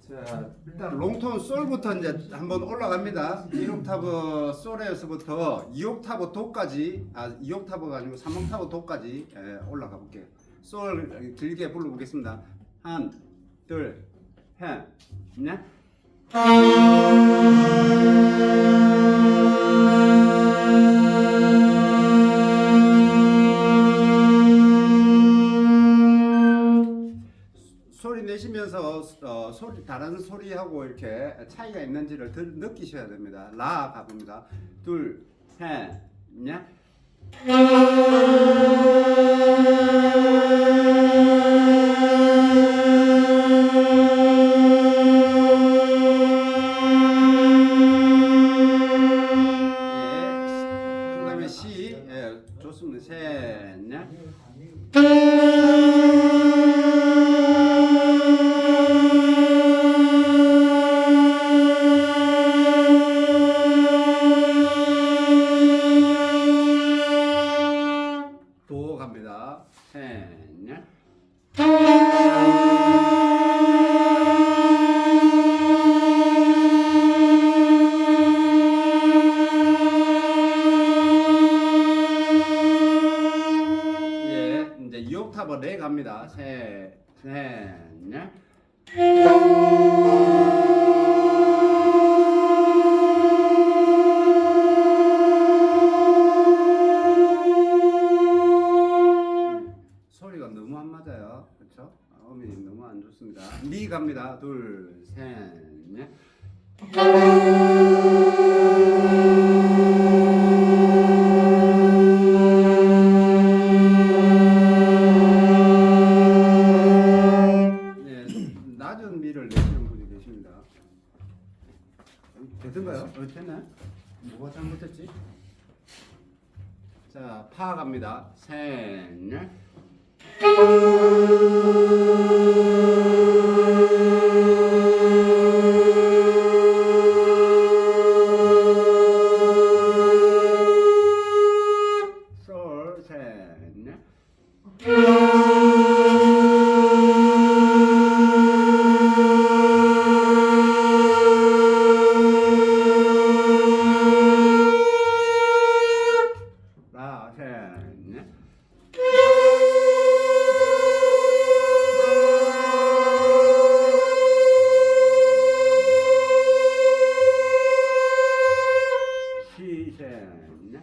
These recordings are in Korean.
자, 일단 롱톤 솔부터 이제 한번 올라갑니다. 1옥타브 솔에서부터 2옥타브 도까지, 2옥타브가 아니고 3옥타브 도까지 올라가 볼게요. 솔 길게 불러보겠습니다. 한, 둘, 셋, 넷. 소리 내시면서 소리 다른 소리하고 이렇게 차이가 있는지를 느끼셔야 됩니다. 라 가봅니다. 둘, 셋, 넷. 그다음에 시, 좋습니다. 셋, 넷. 도 갑니다. 셋, 넷. 예, 이제 2옥타브 레 갑니다. 셋, 넷. 소리가 너무 안 맞아요. 그렇죠? 음이 너무 안 좋습니다. 미 갑니다. 둘, 셋, 넷. 네, 낮은 미를 내시는 분이 계십니다. 되던가요? 됐나? 뭐가 잘못했지? 자, 파 갑니다. 셋, 넷. 솔, 셋, 넷. 라, 셋, 넷. 시, 셋, 넷.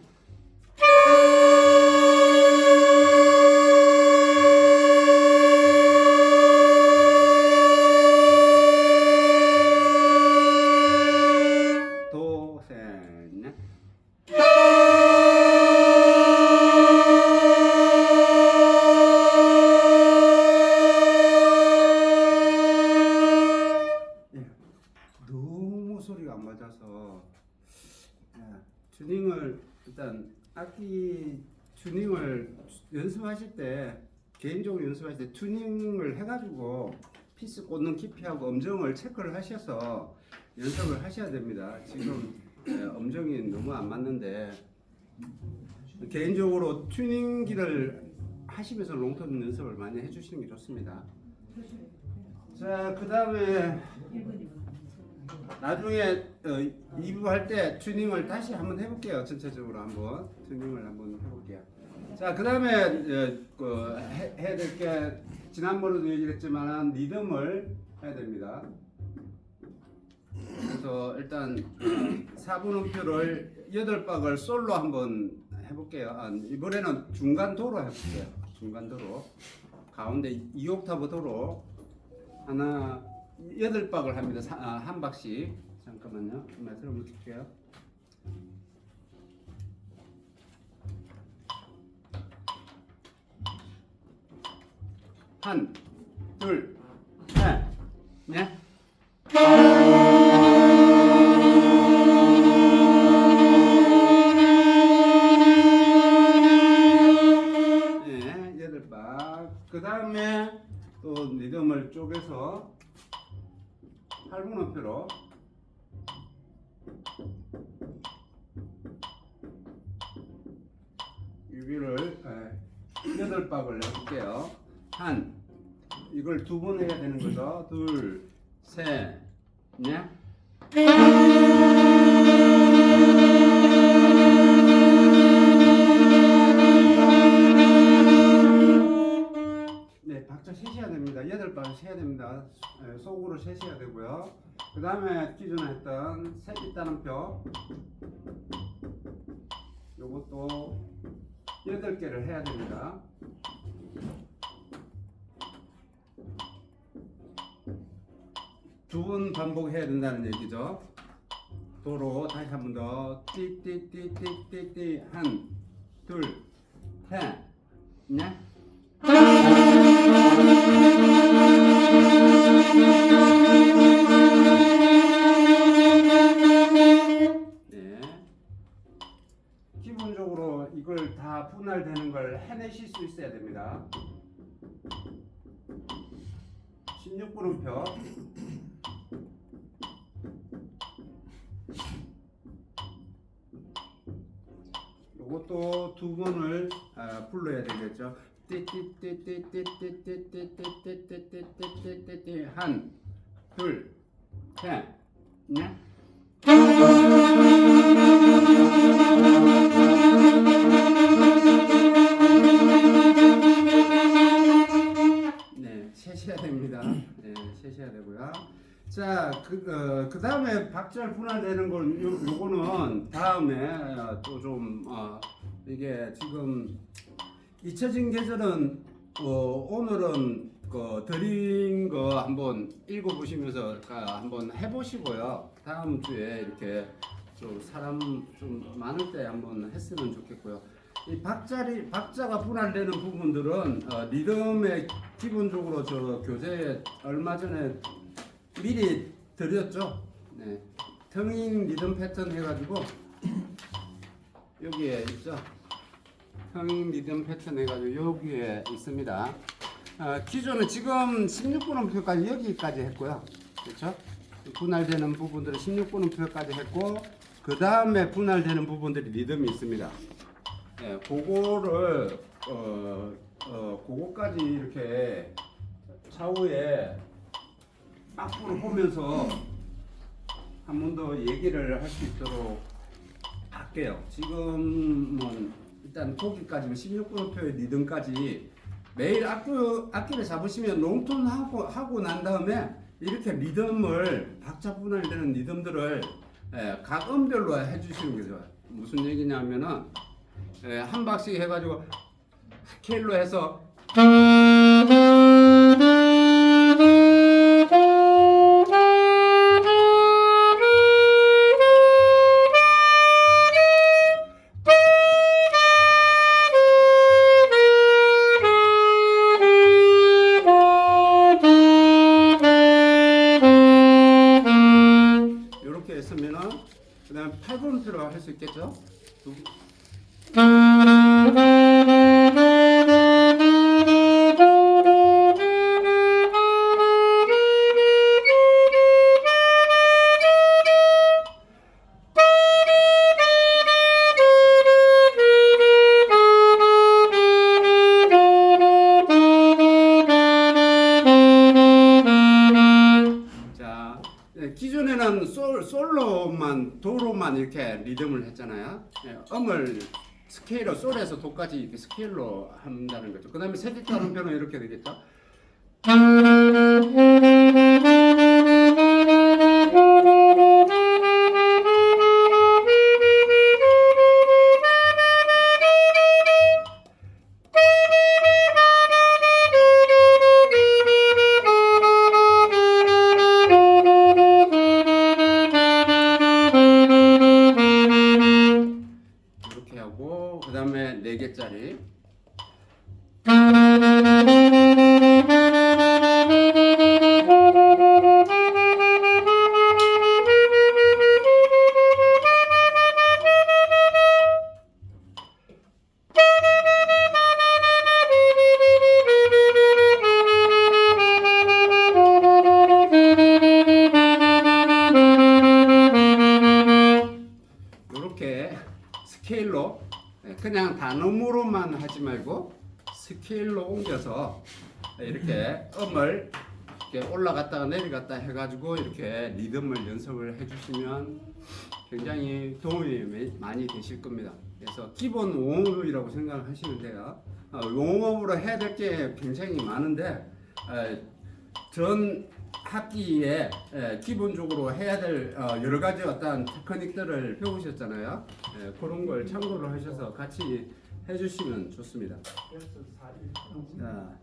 도, 셋, 넷. 너무 소리가 안 맞아서 튜닝을 일단 악기 튜닝을 연습하실 때 개인적으로 연습하실 때 튜닝을 해가지고 피스 꽂는 깊이하고 음정을 체크를 하셔서 연습을 하셔야 됩니다. 지금 음정이 너무 안 맞는데 개인적으로 튜닝기를 하시면서 롱톤 연습을 많이 해주시는 게 좋습니다. 자, 그 다음에 나중에 2부 할 때 튜닝을 다시 한번 해볼게요. 전체적으로 한번 튜닝을 한번 해볼게요. 자, 그 다음에 해야 될 게 지난번에도 얘기했지만 리듬을 해야 됩니다. 그래서 일단 4분음표를 8박을 솔로 한번 해볼게요. 이번에는 중간도로 해볼게요. 중간도로 가운데 2옥타브 도로 하나 8박을 합니다. 한 박씩. 잠깐만요. 한번 들어볼게요. 한, 둘, 셋, 넷. 네, 8박. 그 다음에 또 리듬을 쪼개서 8분음표로 여기를 8박을 해볼게요. 이걸 2번 해야 되는 거죠. 둘, 셋, 넷. 네, 박자 세셔야 됩니다. 8bar 세야 됩니다. 속으로 세셔야 되고요. 그 다음에 기존에 했던 색 있다는 표, 요것도 8개를 해야 됩니다. 두 번 반복해야 된다는 얘기죠. 도로 다시 한 번 더 띠띠띠띠띠띠 한, 둘, 셋, 넷. 네. 기본적으로 이걸 다 분할되는 걸 해내실 수 있어야 됩니다. 16분음표. 이것도 두 번을 불러야 되겠죠. 띠띠띠띠띠띠띠띠띠띠띠띠띠띠띠 한, 둘, 셋, 넷. 네, 세셔야 됩니다. 네, 세셔야 되고요. 자, 그 다음에 박자를 분할되는 걸 요거는 다음에 또 좀 이게 지금 잊혀진 계절은 오늘은 드린 거 한번 읽어보시면서 한번 해보시고요. 다음 주에 이렇게 좀 사람 좀 많을 때 한번 했으면 좋겠고요. 이 박자가 분할되는 부분들은 리듬에 기본적으로 저 교재에 얼마 전에 미리 드렸죠. 네. 텅잉 리듬 패턴 해가지고 여기에 있죠. 텅잉 리듬 패턴 해가지고 여기에 있습니다. 기존에 지금 16분음표까지 여기까지 했고요. 그렇죠? 분할되는 부분들은 16분음표까지 했고 그 다음에 분할되는 부분들이 리듬이 있습니다. 네, 그거를 그거까지 이렇게 차후에 앞으로 보면서 한 번 더 얘기를 할 수 있도록 할게요. 지금은 일단 거기까지는 16분음표의 리듬까지 매일 악기를 잡으시면 롱톤 하고 난 다음에 이렇게 리듬을 박자 분할되는 리듬들을 각 음별로 해주시는 거죠. 무슨 얘기냐면은 한 박씩 해가지고 스케일로 해서 이렇게 했으면은 그 다음에 8분음표로 할 수 있겠죠? 기존에는 솔로만 도로만 이렇게 리듬을 했잖아요. 음을 스케일로 솔에서 도까지 이렇게 스케일로 한다는 거죠. 그 다음에 세기 따름표는 이렇게 되겠죠. 그 다음에 4개짜리 이렇게 스케일로 그냥 단음으로만 하지 말고 스케일로 옮겨서 이렇게 음을 이렇게 올라갔다가 내려갔다 해가지고 이렇게 리듬을 연습을 해주시면 굉장히 도움이 많이 되실 겁니다. 그래서 기본 웜업이라고 생각하시면 돼요. 웜업으로 해야 될 게 굉장히 많은데 전 학기에 기본적으로 해야 될 여러 가지 어떤 테크닉들을 배우셨잖아요. 그런 걸 참고를 하셔서 같이 해주시면 좋습니다. 자,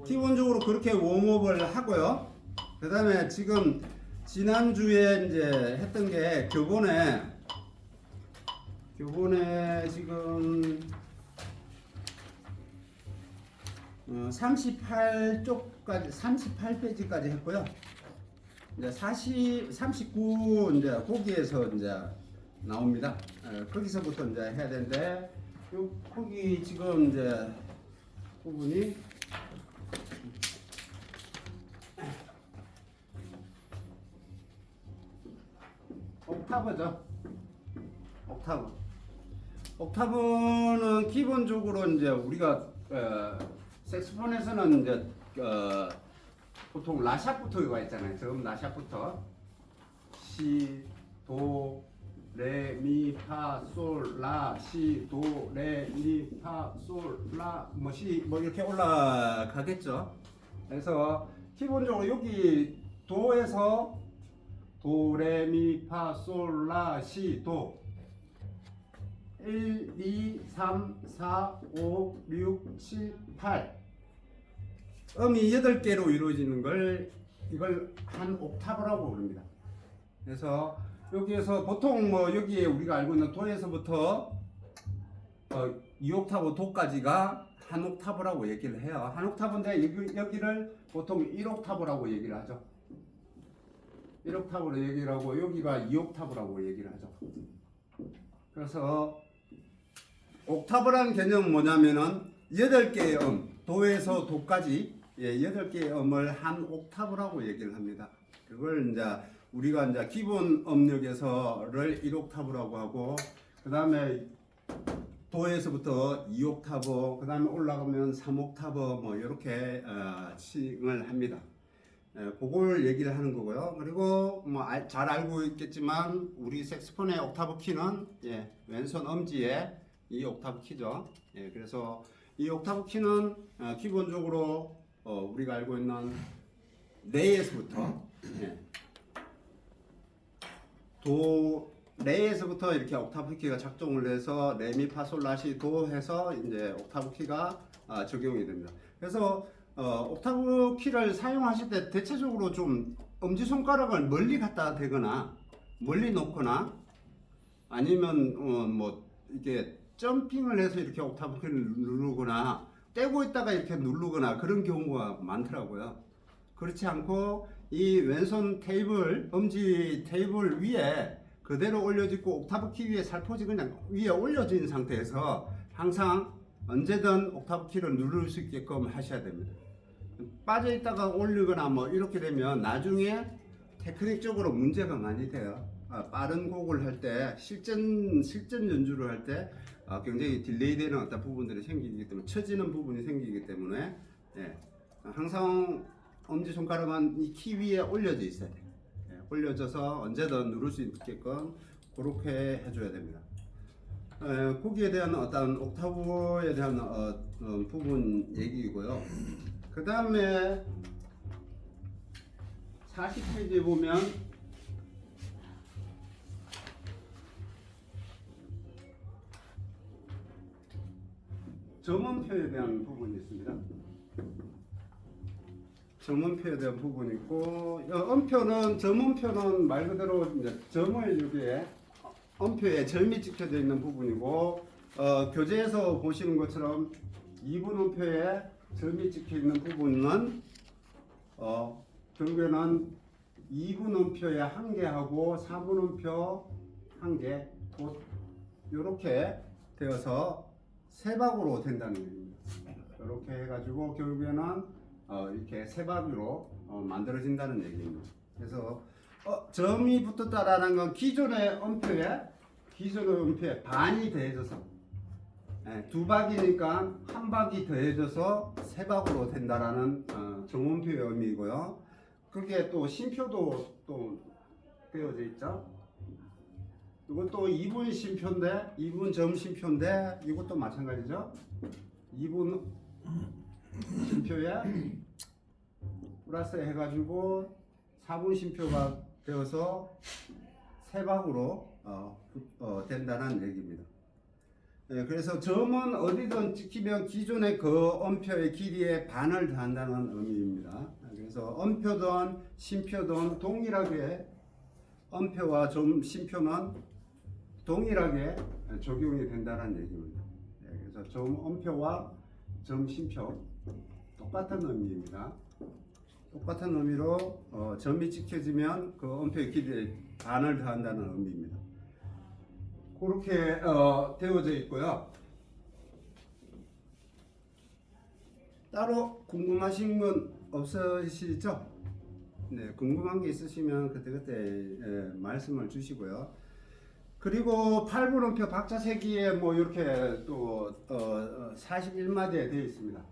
기본적으로 그렇게 웜업을 하고요. 그 다음에 지금 지난주에 이제 했던 게 교본에 지금 38쪽까지 38페이지까지 했고요. 이제 39 이제 거기에서 이제 나옵니다. 거기서부터 이제 해야 되는데 거기 지금 이제 부분이 옥타브죠. 옥타브는 기본적으로 이제 우리가 색소폰에서는 이제 보통 라샵부터가 있잖아요. 지금 라샵부터 시, 도, 레, 미, 파, 솔, 라, 시, 도, 레, 미, 파, 솔, 라, 뭐 이렇게 올라가겠죠. 그래서 기본적으로 여기 도에서 도, 레, 미, 파, 솔, 라, 시, 도 1, 2, 3, 4, 5, 6, 7, 8 음이 8개로 이루어지는 걸 이걸 한 옥타브라고 부릅니다. 그래서 여기에서 보통 뭐 여기에 우리가 알고 있는 도에서부터 2옥타브 도까지가 한 옥타브라고 얘기를 해요. 한 옥타브인데 여기를 보통 1옥타브라고 얘기를 하죠. 1옥타브로 얘기를 하고 여기가 2옥타브라고 얘기를 하죠. 그래서 옥타브라는 개념은 뭐냐면은 8개의 도에서 도까지 8개의 음을 한 옥타브라고 얘기를 합니다. 그걸 이제 우리가 이제 기본 음역에서를 1옥타브라고 하고 그 다음에 도에서부터 2옥타브 그 다음에 올라가면 3옥타브 뭐 이렇게 칭을 합니다. 그걸 얘기를 하는 거고요. 그리고 뭐 잘 알고 있겠지만 우리 색소폰의 옥타브 키는 왼손 엄지에 이 옥타브 키죠. 그래서 이 옥타브 키는 기본적으로 우리가 알고 있는 레에서부터 도 레에서부터 이렇게 옥타브 키가 작동을 해서 레미파솔라시 도 해서 이제 옥타브 키가 적용이 됩니다. 그래서 옥타브 키를 사용하실 때 대체적으로 좀 엄지손가락을 멀리 갖다 대거나 멀리 놓거나 아니면 뭐 이게 점핑을 해서 이렇게 옥타브 키를 누르거나 떼고 있다가 이렇게 누르거나 그런 경우가 많더라고요. 그렇지 않고 이 왼손 테이블 엄지 테이블 위에 그대로 올려지고 옥타브 키 위에 살포시 그냥 위에 올려진 상태에서 항상 언제든 옥타브 키를 누를 수 있게끔 하셔야 됩니다. 빠져 있다가 올리거나 뭐 이렇게 되면 나중에 테크닉적으로 문제가 많이 돼요. 빠른 곡을 할 때 실전 연주를 할 때 굉장히 딜레이 되는 어떤 부분들이 생기기 때문에 처지는 부분이 생기기 때문에 항상 엄지손가락은 이 키 위에 올려져 있어야 돼요. 올려져서 언제든 누를 수 있게끔 그렇게 해줘야 됩니다. 거기에 대한 어떤 옥타브에 대한 부분 얘기이고요. 그 다음에 40페이지에 보면 점음표에 대한 부분이 있습니다. 점음표에 대한 부분이 있고 점음표는 말 그대로 이제 점을 여기에 음표에 점이 찍혀져 있는 부분이고 교재에서 보시는 것처럼 2분 음표에 점이 찍혀 있는 부분은 결국에는 2분 음표에 1개하고 4분 음표 1개 이렇게 되어서 세 박으로 된다는 얘기입니다. 이렇게 해가지고 결국에는 이렇게 세 박으로 만들어진다는 얘기입니다. 그래서 점이 붙었다라는 건 기존의 음표에 반이 더해져서 두 박이니까 한 박이 더해져서 세 박으로 된다라는 정음표의 의미이고요. 그게 또 심표도 또 되어져 있죠. 이것도 2분 심표인데 2분 점 심표인데 이것도 마찬가지죠. 2분 심표에 플러스 해가지고 4분 심표가 되어서 세박으로 된다는 얘기입니다. 네, 그래서 점은 어디든 찍히면 기존의 그 엄표의 길이의 반을 더한다는 의미입니다. 그래서 엄표든 심표든 동일하게 엄표와 점 심표는 동일하게 적용이 된다는 얘기입니다. 네, 그래서 점 엄표와 점 심표 똑같은 의미입니다. 똑같은 의미로 점이 찍혀지면 그 엄표의 길이의 반을 더한다는 의미입니다. 그렇게 되어져 있고요. 따로 궁금하신 건 없으시죠? 네, 궁금한 게 있으시면 그때 말씀을 주시고요. 그리고 8분음표 박자 세기에 뭐 이렇게 또 41마디에 되어 있습니다.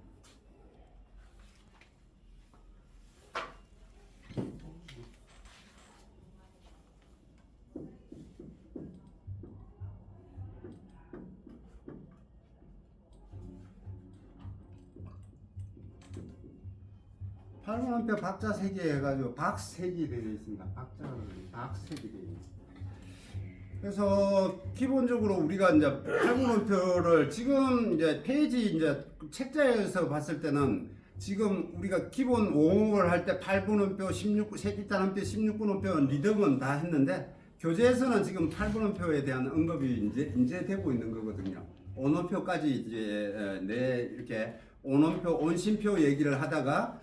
팔분음표 박자 세기 해가지고 박색이 되어 있습니다. 박색이 되어 있습니다. 그래서 기본적으로 우리가 이제 8분음표를 지금 이제 페이지 이제 책자에서 봤을 때는 지금 우리가 기본 5을 할 때 8분음표, 16, 세기단음표, 16분음표, 리듬은 다 했는데 교재에서는 지금 8분음표에 대한 언급이 이제 되고 있는 거거든요. 온음표까지 이제 이렇게 온음표, 온심표 얘기를 하다가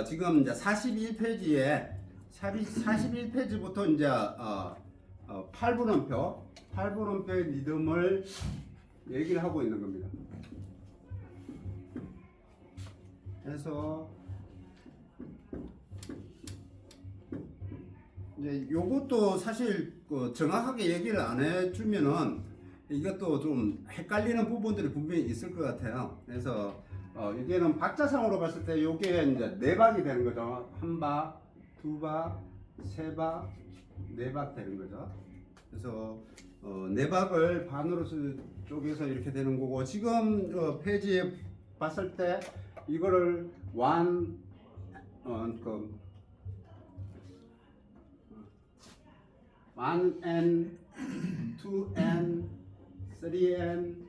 지금 이제 41페이지에 41페이지부터 이제 8분음표의 리듬을 얘기를 하고 있는 겁니다. 그래서 이제 요것도 사실 정확하게 얘기를 안 해주면은 이것도 좀 헷갈리는 부분들이 분명히 있을 것 같아요. 그래서 이게는 박자상으로 봤을 때 요게 이제 4박이 되는 거죠. 1박, 2박, 3박, 4박 되는 거죠. 그래서 4박을 반으로 쪼개서 이렇게 되는 거고, 지금 페이지에 봤을 때 이거를 1N, 2N, 3N,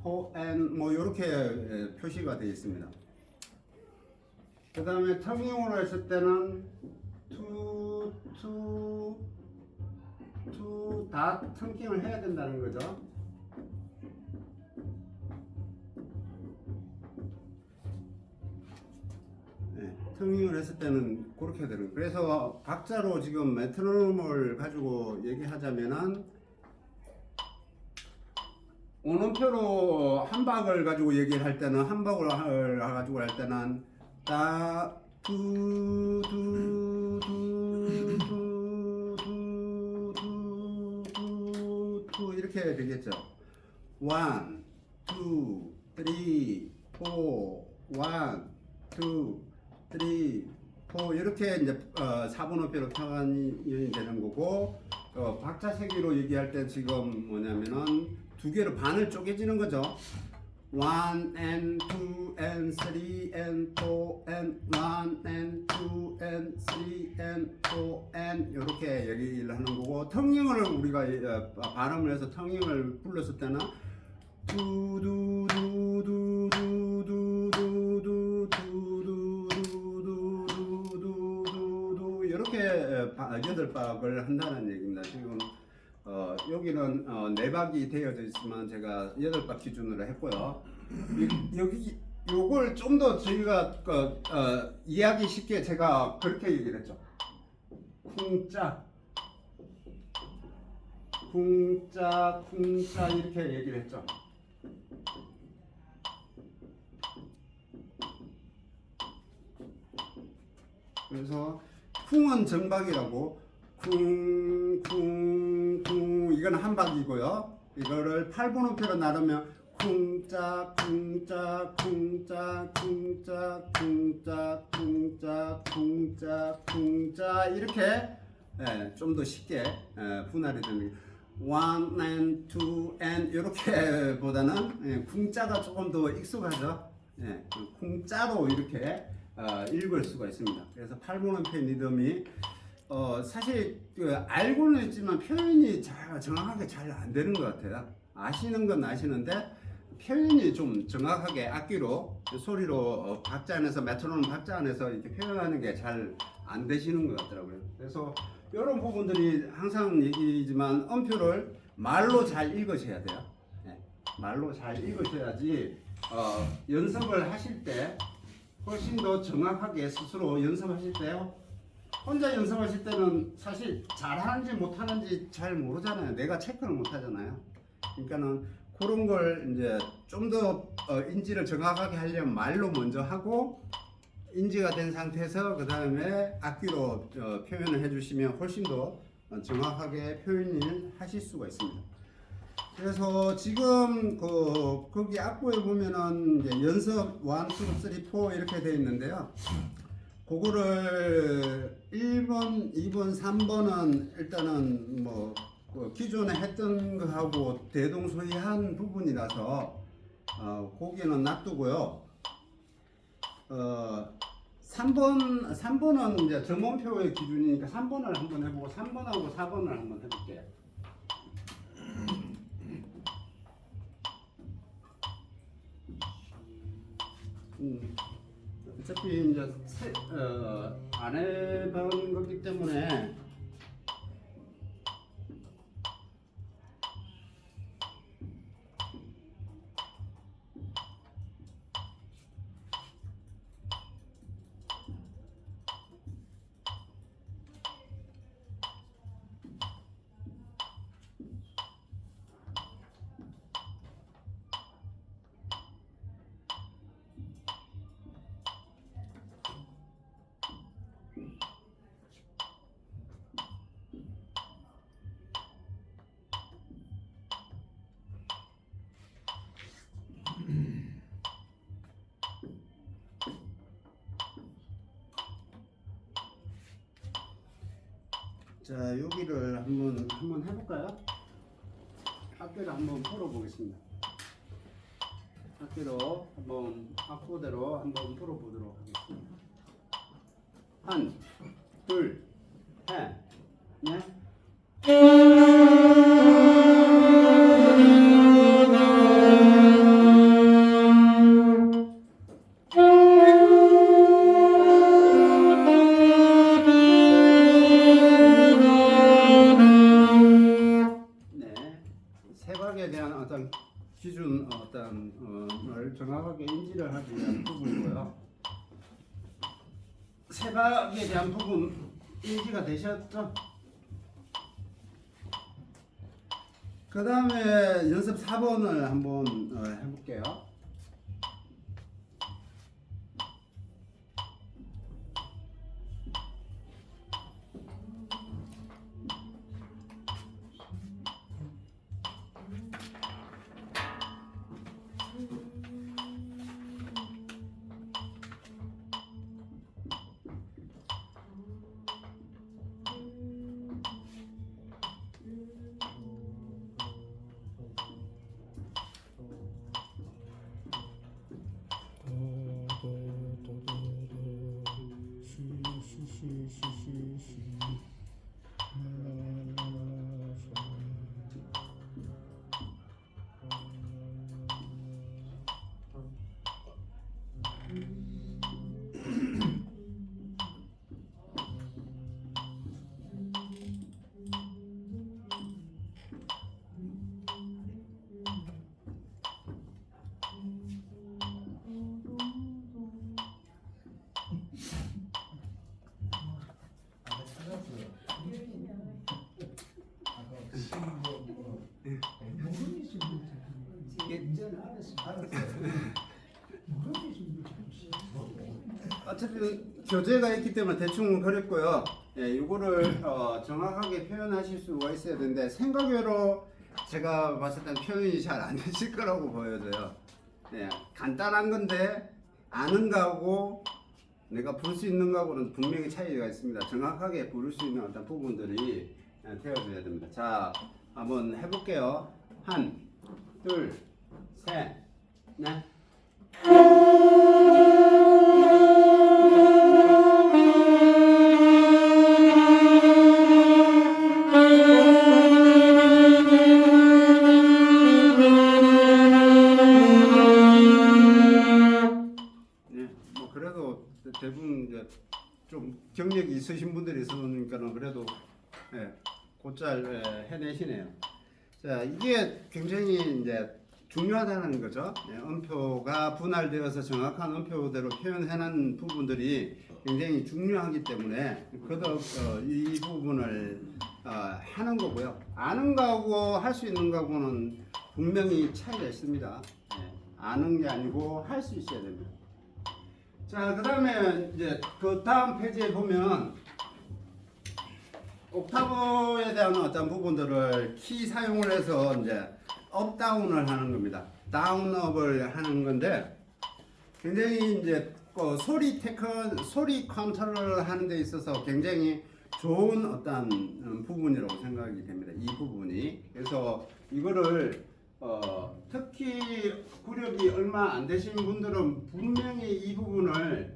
4N 뭐 이렇게 표시가 되어 있습니다. 그 다음에 텀용으로 했을 때는 2 다 텀킹을 해야 된다는 거죠. 네, 텀킹을 했을 때는 그렇게 되는 거예요. 그래서 박자로 지금 메트로놈을 가지고 얘기하자면은 온음표로 한 박을 가지고 얘기를 할 때는 한 박을 가지고 할 때는 따 두 두 두 두 두 두 이렇게 되겠죠. 1, 2, 3, 4, 1, 2, 3, 4 이렇게 이제 4분음표로 표현이 되는 거고, 박자 세기로 얘기할 때 지금 뭐냐면은 두 개로 반을 쪼개지는 거죠. 1N, 2N, 3N, 4N, 1N, 2N, 3N, 4N 이렇게 얘기를 하는 거고, 텅잉을 우리가 발음을 해서 텅잉을 불렀을 때는 두두두두두두두두두두두두두두두두 이렇게 8박을 한다는 얘기입니다. 지금 여기는 4박이 되어져 있지만 제가 8박 기준으로 했고요. 여기 요걸 좀 더 저희가 이해하기 쉽게 제가 그렇게 얘기를 했죠. 쿵짜 쿵짜 쿵짜 이렇게 얘기를 했죠. 그래서 쿵은 정박이라고, 쿵 이건 한 박이고요. 이거를 8분음표로 나누면 쿵짝 쿵짝 쿵짝 쿵짝 쿵짝 쿵짝 쿵짝 쿵짝 이렇게 좀 더 쉽게 분할이 되는 게 one and two and 이렇게 보다는 쿵짜가 조금 더 익숙하죠. 쿵짜로 이렇게 읽을 수가 있습니다. 그래서 8분음표 리듬이 사실 알고는 있지만 표현이 정확하게 잘 안 되는 것 같아요. 아시는 건 아시는데 표현이 좀 정확하게 악기로 소리로 박자 안에서 메트로놈 박자 안에서 이렇게 표현하는 게 잘 안 되시는 것 같더라고요. 그래서 이런 부분들이 항상 얘기지만 음표를 말로 잘 읽으셔야 돼요. 말로 잘 읽으셔야지 연습을 하실 때 훨씬 더 정확하게 스스로 연습하실 때요. 혼자 연습하실 때는 사실 잘하는지 못하는지 잘 모르잖아요. 내가 체크를 못하잖아요. 그러니까는 그런 걸 이제 좀 더 인지를 정확하게 하려면 말로 먼저 하고 인지가 된 상태에서 그 다음에 악기로 표현을 해주시면 훨씬 더 정확하게 표현을 하실 수가 있습니다. 그래서 지금 거기 악보에 보면은 이제 연습 1, 2, 3, 4 이렇게 되어 있는데요. 그거를 1번, 2번, 3번은 일단은 뭐 기존에 했던 거하고 대동소이한 부분이라서 거기는 놔두고요. 3번은 이제 점원표의 기준이니까 3번을 한번 해보고 3번하고 4번을 한번 해볼게요. 어차피 이제 안 해본 거기 때문에 자, 여기를 한번 해볼까요? 악기를 한번 풀어보겠습니다. 악기로 한번 악보대로 한번 풀어보도록 하겠습니다. 한, 둘, 셋, 넷. 세박에 대한 어떤 기준 걸 정확하게 인지를 하기 위한 부분이고요. 세박에 대한 부분 인지가 되셨죠? 그 다음에 연습 4번을 한번 해볼게요. 어차피 교재가 있기 때문에 대충 그렸고요. 이거를 정확하게 표현하실 수가 있어야 되는데 생각외로 제가 봤을 땐 표현이 잘 안 되실 거라고 보여져요. 네, 간단한 건데 아는 거하고 내가 부를 수 있는 거하고는 분명히 차이가 있습니다. 정확하게 부를 수 있는 어떤 부분들이 되어줘야 됩니다. 자, 한번 해볼게요. 한, 둘, 셋, 넷. 그래도 대부분 이제 좀 경력이 있으신 분들이 있으니까는 그래도 곧잘 해내시네요. 자, 이게 굉장히 이제 중요하다는 거죠. 음표가 분할되어서 정확한 음표대로 표현해놓은 부분들이 굉장히 중요하기 때문에 그덕 이 부분을 하는 거고요. 아는 거하고 할 수 있는 거하고는 분명히 차이가 있습니다. 아는 게 아니고 할 수 있어야 됩니다. 자, 그 다음에 이제 그 다음 페이지에 보면 옥타브에 대한 어떤 부분들을 키 사용을 해서 이제 업 다운을 하는 겁니다. 다운업을 하는 건데 굉장히 이제 소리 컨트롤을 하는 데 있어서 굉장히 좋은 어떤 부분이라고 생각이 됩니다. 이 부분이. 그래서 이거를 특히 구력이 얼마 안 되신 분들은 분명히 이 부분을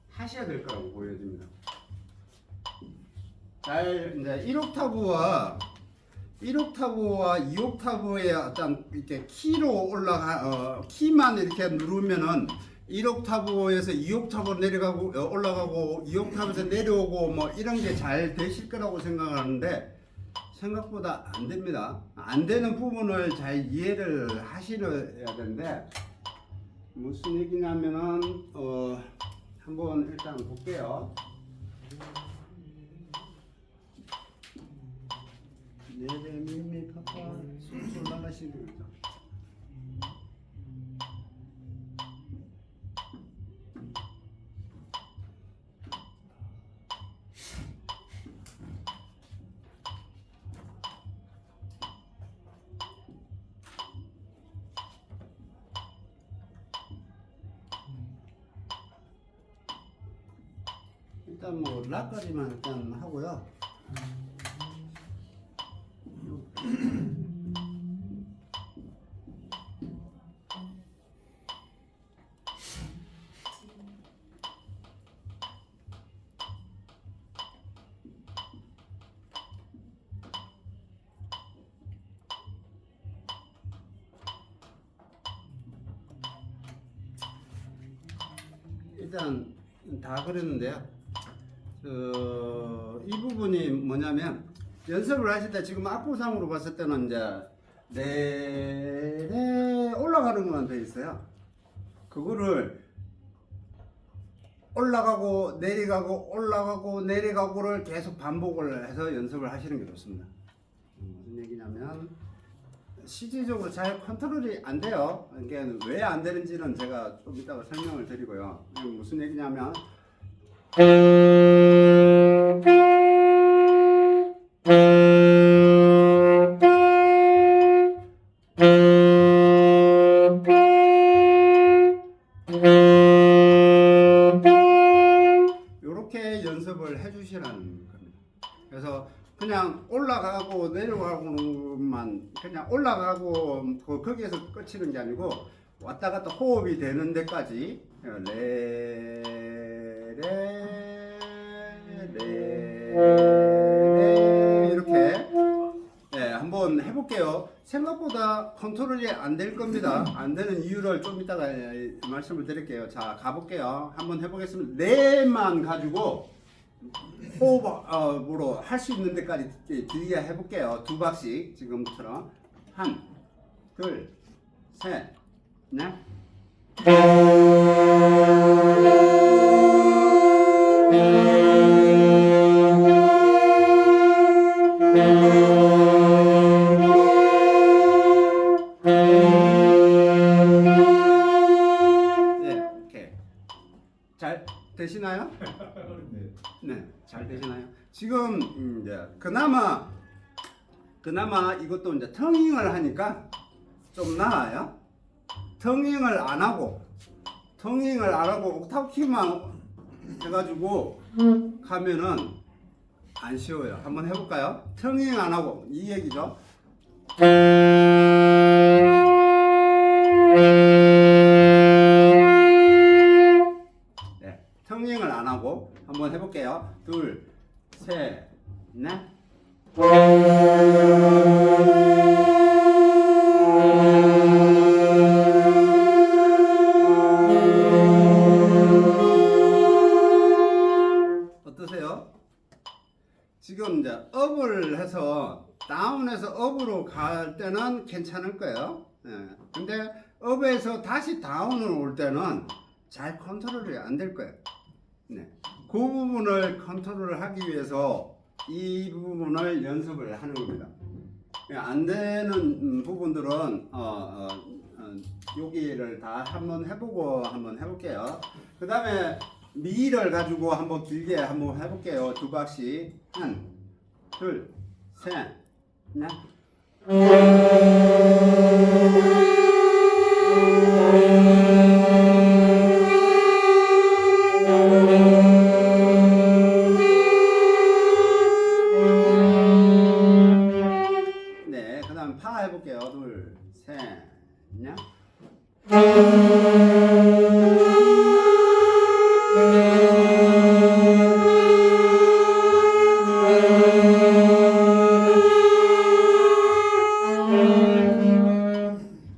하셔야 될 거라고 보여집니다. 잘 이제 1옥타브와 2옥타브의 어떤 이렇게 키로 키만 이렇게 누르면은 1옥타브에서 2옥타브 내려가고 올라가고 2옥타브에서 내려오고 뭐 이런 게 잘 되실 거라고 생각하는데 생각보다 안 됩니다. 안 되는 부분을 잘 이해를 하셔야 되는데 무슨 얘기냐면은 한번 일단 볼게요. 네레미미 파파 솔솔 라시도 일단 뭐 라까지만 일단 하고요. 일단 다 그랬는데요. 이 부분이 뭐냐면 연습을 하실 때 지금 악보상으로 봤을 때는 이제 내래 올라가는 것만 돼 있어요. 그거를 올라가고 내려가고 올라가고 내려가고를 계속 반복을 해서 연습을 하시는 게 좋습니다. 무슨 얘기냐면 실질적으로 잘 컨트롤이 안 돼요. 이게 왜 안 되는지는 제가 좀 이따가 설명을 드리고요. 무슨 얘기냐면 이렇게 연습을 해주시라는 겁니다. 그래서 그냥 올라가고 내려가고만 그냥 올라가고 거기에서 끝이는 게 아니고 왔다 갔다 호흡이 되는 데까지 레 이렇게 한번 해볼게요. 생각보다 컨트롤이 안 될 겁니다. 안 되는 이유를 좀 이따가 말씀을 드릴게요. 자, 가볼게요. 한번 해보겠습니다. 레만 가지고 호흡으로 할 수 있는 데까지 길게 해볼게요. 두 박씩 지금처럼 한, 둘, 셋, 넷. 잘 되시나요? 네, 잘 되시나요? 지금 이제 그나마 그나마 이것도 이제 텅잉을 하니까 좀 나아요. 텅잉을 안 하고 옥타브 키만 해가지고 가면은 안 쉬워요. 한번 해볼까요? 텅잉 안 하고 이 얘기죠. 네, 텅잉을 안 하고 한번 해볼게요. 둘, 셋, 넷. 어떠세요? 지금 이제 업을 해서 다운에서 업으로 갈 때는 괜찮을 거예요. 근데 업에서 다시 다운으로 올 때는 잘 컨트롤이 안 될 거예요. 네. 그 부분을 컨트롤을 하기 위해서 이 부분을 연습을 하는 겁니다. 안 되는 부분들은 여기를 다 한번 해보고 한번 해볼게요. 그 다음에 미를 가지고 한번 길게 한번 해볼게요. 두 박씩. 한, 둘, 셋, 넷. 네, 그 다음 파 해볼게요. 둘, 셋, 넷.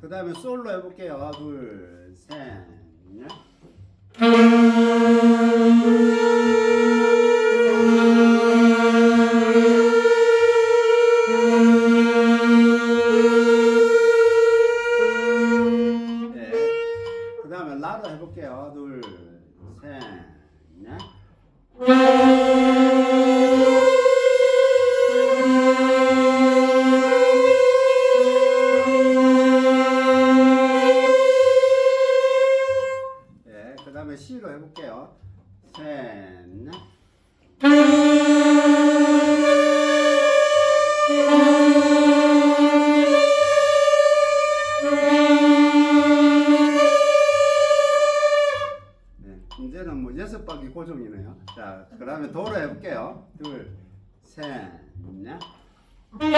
그 다음에 솔로 해볼게요. 둘, 셋, 넷. 그 다음에 라도 해볼게요. 둘, 셋, 넷. 그 다음에 C로 해볼게요. 셋, 넷. 이제는 뭐 6박이 고정이네요. 자, 그 다음에 도로 해볼게요. 둘, 셋, 넷. 네,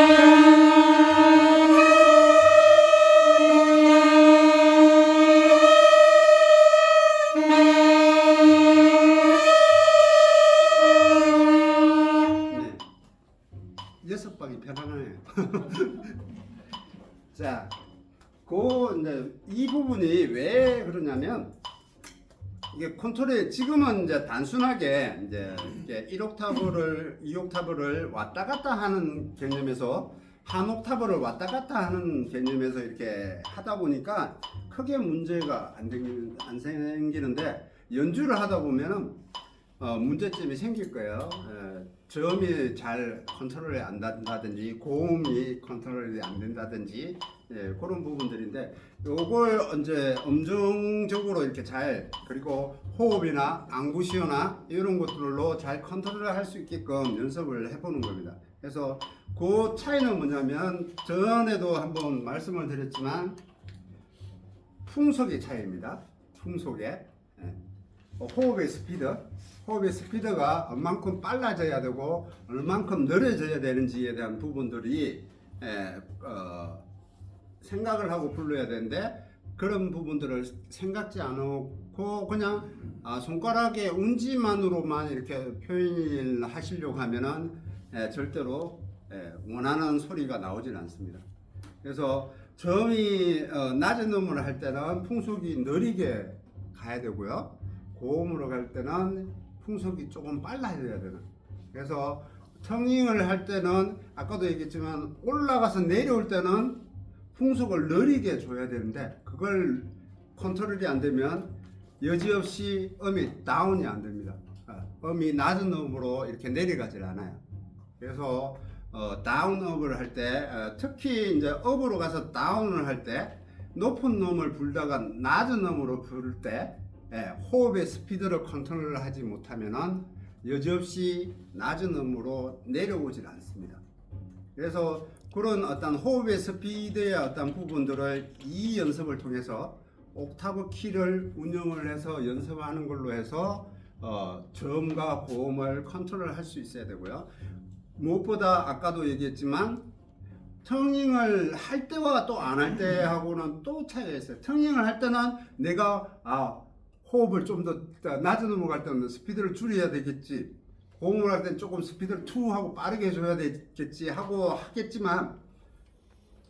6박이 편안해요. 자, 이제 이 부분이 왜 그러냐면 이게 컨트롤이 지금은 이제 단순하게 이제 1옥타브를 2옥타브를 왔다 갔다 하는 개념에서 한 옥타브를 왔다 갔다 하는 개념에서 이렇게 하다 보니까 크게 문제가 안 생기는데 연주를 하다 보면은 문제점이 생길 거예요. 저음이 잘 컨트롤이 안 된다든지 고음이 컨트롤이 안 된다든지 그런 부분들인데 요걸 이제 음정적으로 이렇게 잘 그리고 호흡이나 앙구시어나 이런 것들로 잘 컨트롤을 할 수 있게끔 연습을 해보는 겁니다. 그래서 그 차이는 뭐냐면 전에도 한번 말씀을 드렸지만 풍속의 차이입니다. 풍속의 호흡의 스피드가 얼만큼 빨라져야 되고 얼만큼 느려져야 되는지에 대한 부분들이 생각을 하고 불러야 되는데 그런 부분들을 생각지 않고 그냥 손가락의 운지만으로만 이렇게 표현을 하시려고 하면은 절대로 원하는 소리가 나오질 않습니다. 그래서 저음이 낮은 음을 할 때는 풍속이 느리게 가야 되고요. 고음으로 갈 때는 풍속이 조금 빨라져야 되는. 그래서 텅잉을 할 때는 아까도 얘기했지만 올라가서 내려올 때는 풍속을 느리게 줘야 되는데 그걸 컨트롤이 안 되면 여지없이 음이 다운이 안 됩니다. 음이 낮은 음으로 이렇게 내려가질 않아요. 그래서 다운업을 할 때 특히 이제 업으로 가서 다운을 할 때 높은 음을 불다가 낮은 음으로 부를 때 호흡의 스피드를 컨트롤하지 못하면은 여지없이 낮은 음으로 내려오질 않습니다. 그래서 그런 어떤 호흡의 스피드의 어떤 부분들을 이 연습을 통해서 옥타브 키를 운영을 해서 연습하는 걸로 해서 저음과 고음을 컨트롤할 수 있어야 되고요. 무엇보다 아까도 얘기했지만 텅잉을 할 때와 또 안 할 때하고는 또 차이가 있어요. 텅잉을 할 때는 내가 호흡을 좀 더 낮은 음을 갈 때는 스피드를 줄여야 되겠지. 고음을 할 때는 조금 스피드를 투 하고 빠르게 해줘야 되겠지 하고 하겠지만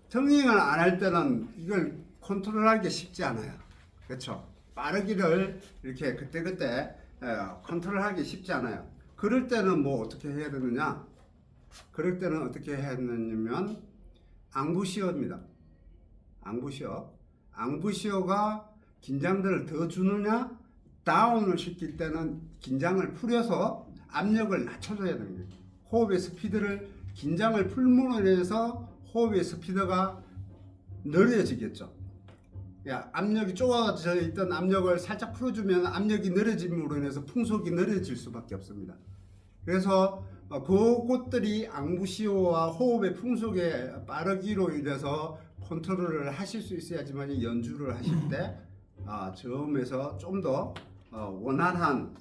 텅잉을 안 할 때는 이걸 컨트롤하기 쉽지 않아요. 그렇죠? 빠르기를 이렇게 그때그때 컨트롤하기 쉽지 않아요. 그럴 때는 뭐 어떻게 해야 되느냐? 그럴 때는 어떻게 해야 되냐면 앙부시어입니다. 앙부시어. 앙부시어가 긴장들을 더 주느냐? 다운을 시킬 때는 긴장을 풀어서 압력을 낮춰줘야 됩니다. 호흡의 스피드를 긴장을 풀므로 인해서 호흡의 스피드가 느려지겠죠. 압력이 좁아져 있던 압력을 살짝 풀어주면 압력이 느려짐으로 인해서 풍속이 느려질 수밖에 없습니다. 그래서 그것들이 앙부시오와 호흡의 풍속의 빠르기로 인해서 컨트롤을 하실 수 있어야지만 연주를 하실 때 저음에서 좀 더 원활한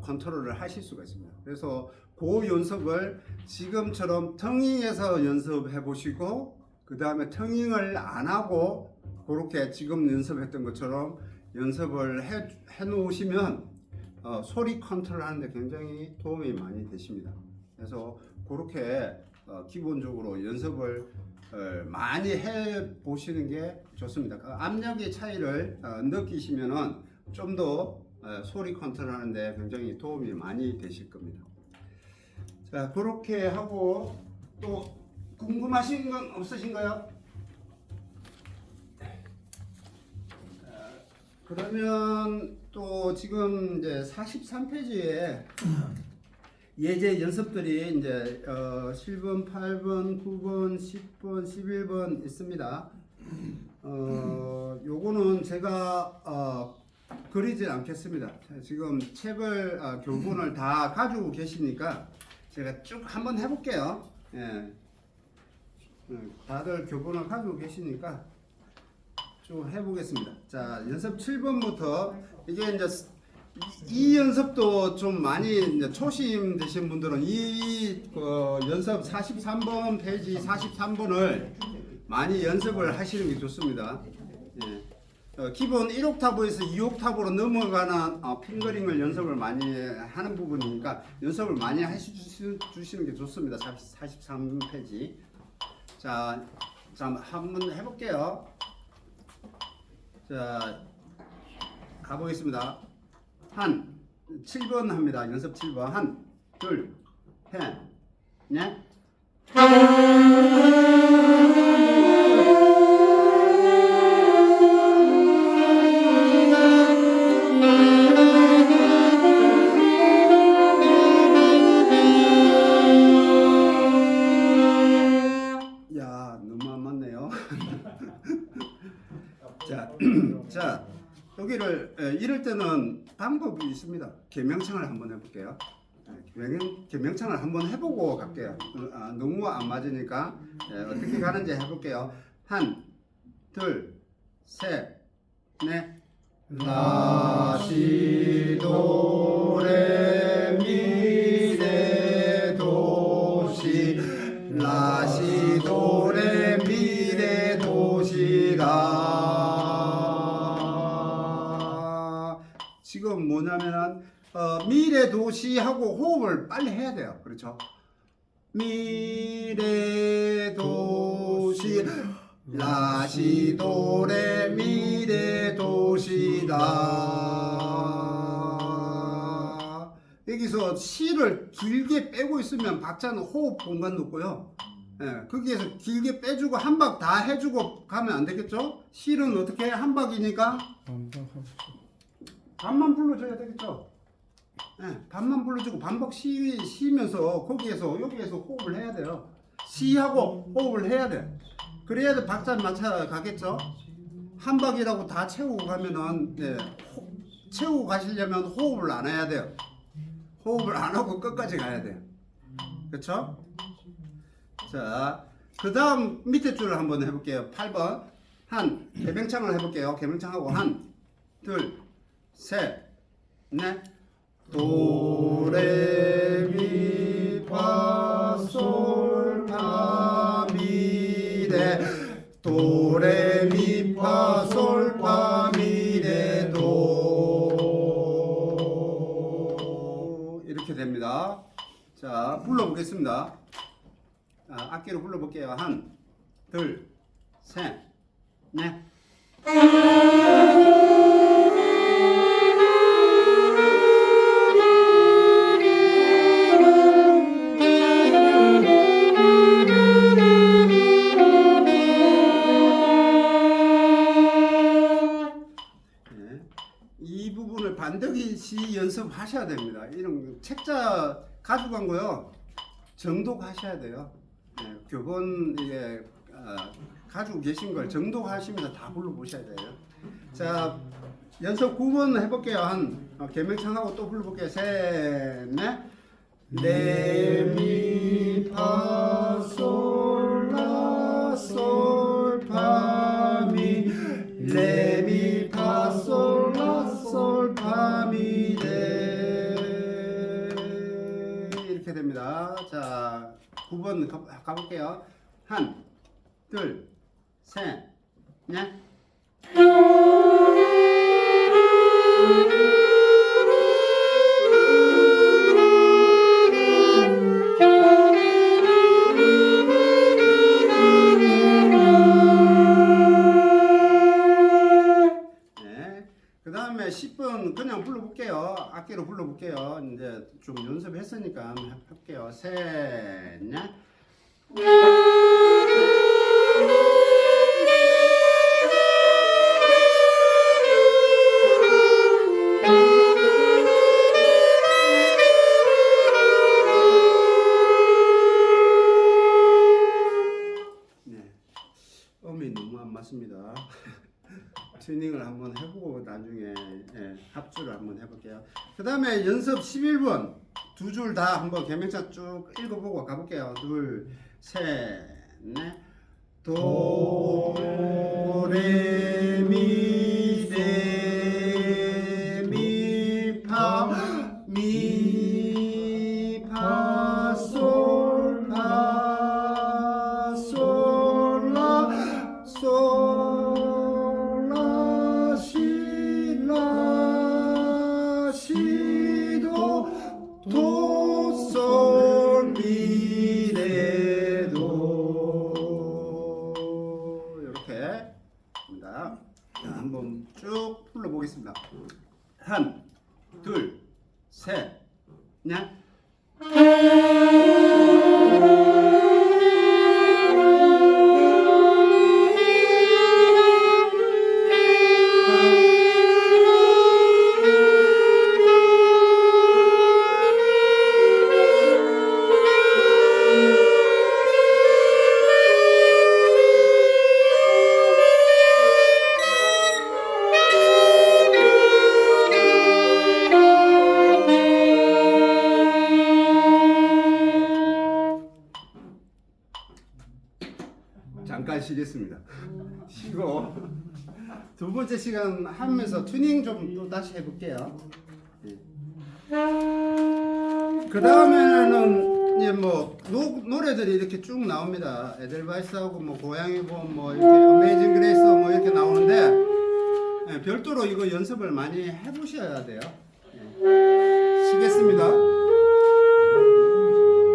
컨트롤을 하실 수가 있습니다. 그래서 그 연습을 지금처럼 텅잉에서 연습해 보시고 그 다음에 텅잉을 안 하고 그렇게 지금 연습했던 것처럼 연습을 해 놓으시면 소리 컨트롤 하는데 굉장히 도움이 많이 되십니다. 그래서 그렇게 기본적으로 연습을 많이 해 보시는 게 좋습니다. 그 압력의 차이를 느끼시면은 좀 더 소리 컨트롤 하는데 굉장히 도움이 많이 되실 겁니다. 자, 그렇게 하고 또 궁금하신 건 없으신가요? 그러면 또 지금 이제 43페이지에 예제 연습들이 이제 7번, 8번, 9번, 10번, 11번 있습니다. 요거는 제가 그리질 않겠습니다. 지금 책을 교본을 다 가지고 계시니까 제가 쭉 한번 해볼게요. 예. 다들 교본을 가지고 계시니까 쭉 해보겠습니다. 자, 연습 7번부터 이게 이제 이 연습도 좀 많이 이제 초심 되신 분들은 이 연습 43번 페이지 43번을 많이 연습을 하시는 게 좋습니다. 예. 기본 1옥타브에서 2옥타브로 넘어가는 핑거링을 연습을 많이 하는 부분이니까 연습을 많이 해주시는 게 좋습니다. 43페이지. 자, 한번 해볼게요. 자, 가보겠습니다. 7번 합니다. 연습 7번. 1, 2, 셋, 넷. 야, 너무 안 맞네요. 자, 여기를 이럴 때는 방법이 있습니다. 개명창을 한번 해볼게요. 개명창을 한번 해보고 갈게요. 너무 안 맞으니까 어떻게 가는지 해볼게요. 1, 2, 셋, 넷. 라, 시, 도, 레, 미, 레, 도, 시. 라, 시, 도, 레, 미, 레, 도, 시, 라. 지금 뭐냐면은 미래 도시하고 호흡을 빨리 해야 돼요. 그렇죠? 미래 도시 라시 도레 미래 도시 라. 여기서 시를 길게 빼고 있으면 박자는 호흡 공간도 없고요. 거기에서 길게 빼주고 한 박 다 해주고 가면 안 되겠죠? 시는 어떻게 한 박이니까 반만 불러줘야 되겠죠? 반만 불러주고 반복 쉬면서 거기에서 여기에서 호흡을 해야 돼요. 시하고 호흡을 해야 돼. 그래야 박자 맞춰 가겠죠? 한 박이라고 다 채우고 가면은 채우고 가시려면 호흡을 안 해야 돼요. 호흡을 안 하고 끝까지 가야 돼요. 그렇죠? 자, 그 다음 밑에 줄을 한번 해볼게요. 8번. 개명창을 해볼게요. 개명창하고 둘, 셋, 넷. 도, 레, 미, 파, 솔, 파, 미, 레. 도, 레, 미, 파, 솔, 파, 미, 레, 도. 이렇게 됩니다. 자, 불러보겠습니다. 악기로 불러볼게요. 둘, 셋, 넷. 이 부분을 반드시 연습하셔야 됩니다. 이런 책자 가져간 거요. 정독하셔야 돼요. 교본 이게 가지고 계신 걸 정독하시면서 다 불러보셔야 돼요. 자, 연습 9번 해볼게요. 개명창하고 또 불러볼게요. 셋, 넷. 레, 미, 파, 솔, 라, 솔, 파, 미. 레, 미, 파, 솔, 라, 솔, 파, 미, 레. 이렇게 됩니다. 자, 9번 가볼게요. 둘, 셋, 넷. 그 다음에 10번 그냥 불러볼게요. 악기로 불러볼게요. 이제 좀 연습했으니까 한번 해볼게요. 셋, 넷. 음이 너무 안 맞습니다. 튜닝을 한번 해보고 나중에 합주를 한번 해볼게요. 그 다음에 연습 11번 두 줄 다 한번 개명창 쭉 읽어보고 가볼게요. 둘, 셋, 넷. 도, 레, 미, 레, 미, 파, 미, 파, 솔, 파, 솔, 라, 솔, 라, 시, 라, 시, 도, 도, 솔, 미, 레, 도. 이렇게 입니다. 자, 한번 쭉 불러보겠습니다. 둘, 셋, 넷. 잠깐 쉬겠습니다. 쉬고 두 번째 시간 하면서 튜닝 좀 또 다시 해볼게요. 그 다음에는 이제 뭐 노래들이 이렇게 쭉 나옵니다. 에델바이스하고 뭐 고양이 봄뭐 이렇게 어메이징 그레이스 뭐 이렇게 나오는데 별도로 이거 연습을 많이 해보셔야 돼요. 쉬겠습니다.